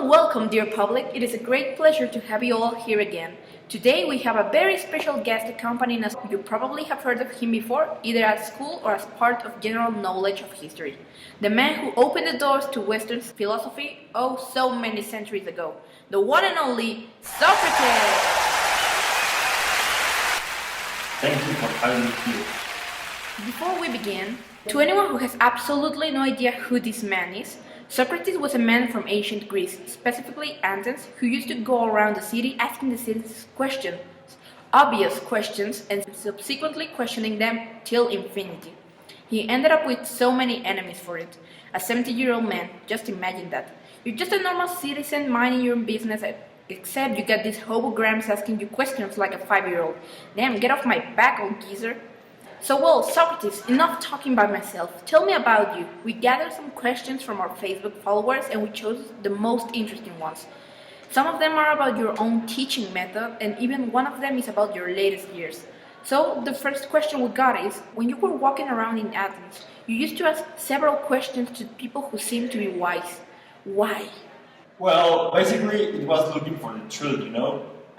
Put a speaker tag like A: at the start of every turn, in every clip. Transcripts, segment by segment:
A: welcome, dear public. It is a great pleasure to have you all here again. Today we have a very special guest accompanying us. You probably have heard of him before, either at school or as part of general knowledge of history. The man who opened the doors to Western philosophy, so many centuries ago. The one and only Socrates!
B: Thank you for having me here.
A: Before we begin, to anyone who has absolutely no idea who this man is, Socrates was a man from ancient Greece, specifically Athens, who used to go around the city asking the citizens questions, obvious questions, and subsequently questioning them till infinity. He ended up with so many enemies for it. A 70-year-old man, just imagine that. You're just a normal citizen minding your own business, except you got these hobograms asking you questions like a 5-year-old. Damn, get off my back, old geezer. So well, Socrates, enough talking by myself. Tell me about you. We gathered some questions from our Facebook followers and we chose the most interesting ones. Some of them are about your own teaching method and even one of them is about your latest years. So the first question we got is, when you were walking around in Athens, you used to ask several questions to people who seemed to be wise. Why?
B: Well, basically, it was looking for the truth,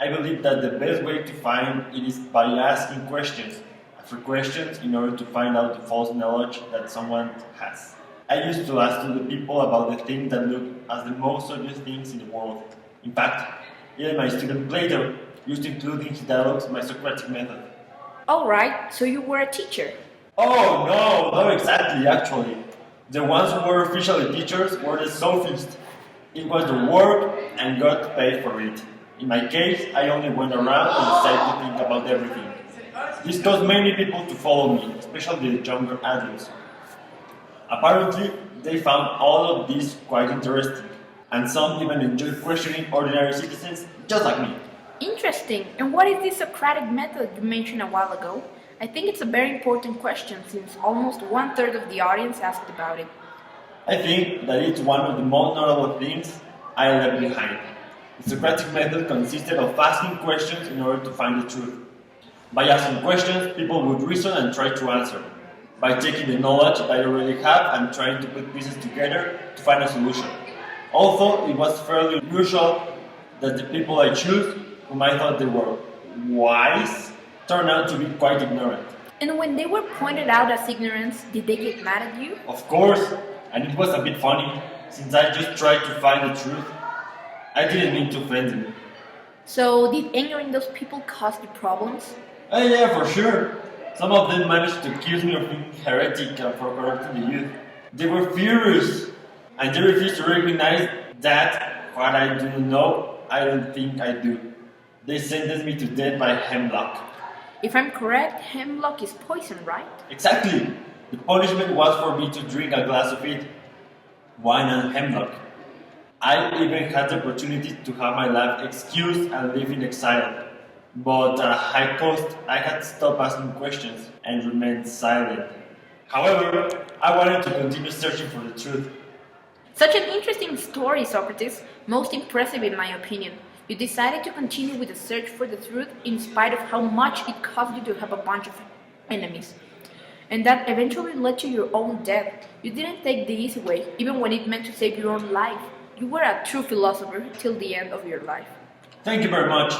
B: I believe that the best way to find it is by asking questions. For questions in order to find out the false knowledge that someone has. I used to ask to the people about the things that look as the most obvious things in the world. In fact, even my student Plato used to include in his dialogues my Socratic method.
A: Alright, so you were a teacher.
B: Oh no, not exactly actually. The ones who were officially teachers were the sophists. It was the work and got paid for it. In my case, I only went around and decided to think about everything. This caused many people to follow me, especially the younger adults. Apparently, they found all of this quite interesting, and some even enjoyed questioning ordinary citizens just like me.
A: Interesting. And what is this Socratic method you mentioned a while ago? I think it's a very important question since almost 1/3 of the audience asked about it.
B: I think that it's one of the most notable things I left behind. The Socratic method consisted of asking questions in order to find the truth. By asking questions, people would reason and try to answer. By taking the knowledge that I already have and trying to put pieces together to find a solution. Although it was fairly usual that the people I chose, whom I thought they were wise, turned out to be quite ignorant.
A: And when they were pointed out as ignorance, did they get mad at you?
B: Of course, and it was a bit funny, since I just tried to find the truth. I didn't mean to offend them.
A: So, did angering those people cause you problems?
B: Yeah, for sure. Some of them managed to accuse me of being heretic and for corrupting the youth. They were furious, and they refused to recognize that what I do know, I don't think I do. They sentenced me to death by hemlock.
A: If I'm correct, hemlock is poison, right?
B: Exactly. The punishment was for me to drink a glass of it. Wine and hemlock. I even had the opportunity to have my life excused and live in exile. But at a high cost, I had to stop asking questions and remain silent. However, I wanted to continue searching for the truth.
A: Such an interesting story, Socrates. Most impressive in my opinion. You decided to continue with the search for the truth in spite of how much it cost you to have a bunch of enemies. And that eventually led to your own death. You didn't take the easy way, even when it meant to save your own life. You were a true philosopher till the end of your life.
B: Thank you very much.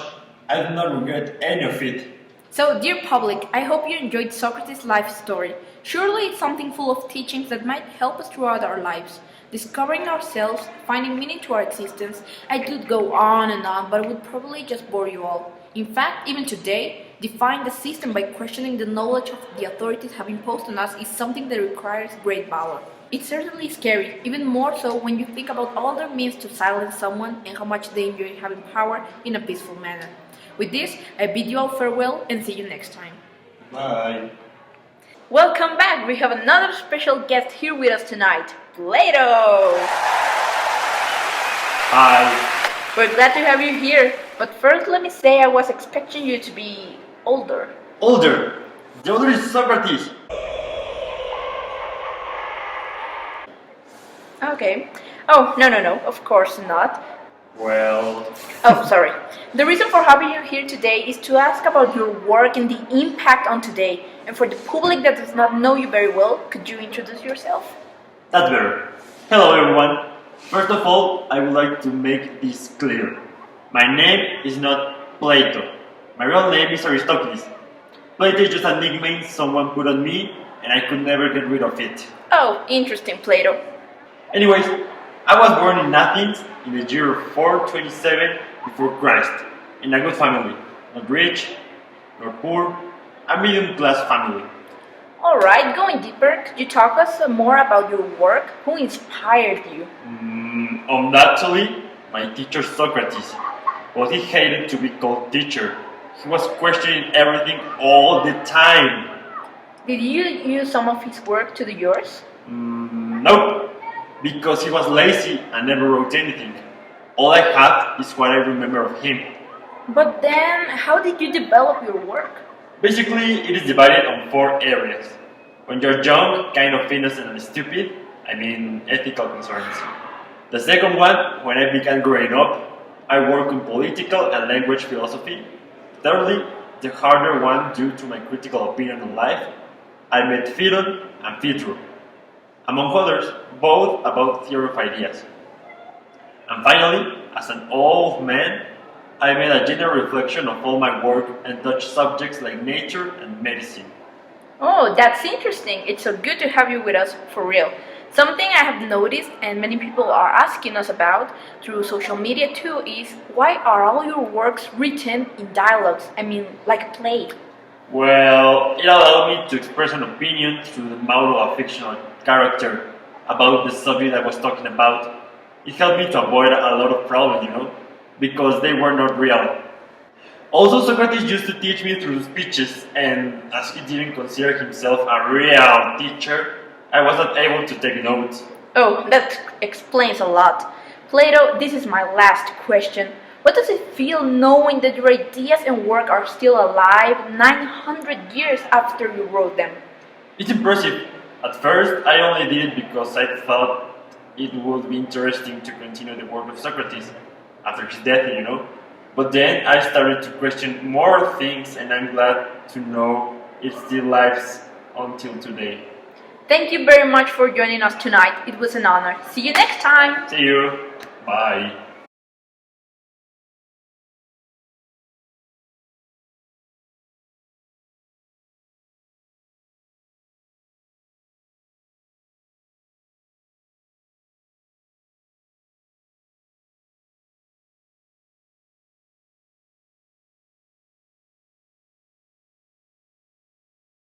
B: I do not regret any of it.
A: So, dear public, I hope you enjoyed Socrates' life story. Surely it's something full of teachings that might help us throughout our lives. Discovering ourselves, finding meaning to our existence. I could go on and on, but it would probably just bore you all. In fact, even today, defying the system by questioning the knowledge of the authorities have imposed on us is something that requires great valor. It's certainly scary, even more so when you think about all their means to silence someone and how much they enjoy having power in a peaceful manner. With this, I bid you all farewell and see you next time.
B: Bye.
A: Welcome back! We have another special guest here with us tonight, Plato!
B: Hi.
A: We're glad to have you here, but first let me say I was expecting you to be older.
B: Older? The older is Socrates.
A: Okay. Oh, no, of course not.
B: Well...
A: Oh, sorry. The reason for having you here today is to ask about your work and the impact on today. And for the public that does not know you very well, could you introduce yourself?
B: That's better. Hello everyone. First of all, I would like to make this clear. My name is not Plato. My real name is Aristocles. Plato is just a nickname someone put on me, and I could never get rid of it.
A: Oh, interesting, Plato.
B: Anyways, I was born in Athens in the year 427 before Christ, in a good family. Not rich, nor poor, a middle-class family.
A: Alright, going deeper, could you talk us more about your work? Who inspired you?
B: Actually, my teacher Socrates, but he hated to be called teacher. He was questioning everything all the time.
A: Did you use some of his work to do yours?
B: Nope, because he was lazy and never wrote anything. All I have is what I remember of him.
A: But then, how did you develop your work?
B: Basically, it is divided on 4 areas. When you're young, kind of innocent and stupid, I mean ethical concerns. The second one, when I began growing up, I work on political and language philosophy. Thirdly, the harder one due to my critical opinion on life, I met Phaedon and Phaedro, among others, both about theory of ideas. And finally, as an old man, I made a general reflection of all my work and touched subjects like nature and medicine.
A: Oh, that's interesting. It's so good to have you with us for real. Something I have noticed and many people are asking us about through social media too is why are all your works written in dialogues? I mean, like a play.
B: Well, it allowed me to express an opinion through the mouth of a fictional character about the subject I was talking about. It helped me to avoid a lot of problems, because they were not real. Also, Socrates used to teach me through speeches, and as he didn't consider himself a real teacher, I was not able to take notes.
A: Oh, that explains a lot. Plato, this is my last question. What does it feel knowing that your ideas and work are still alive 900 years after you wrote them?
B: It's impressive. At first, I only did it because I thought it would be interesting to continue the work of Socrates after his death, But then I started to question more things, and I'm glad to know it still lives until today.
A: Thank you very much for joining us tonight. It was an honor. See you next time.
B: See you. Bye.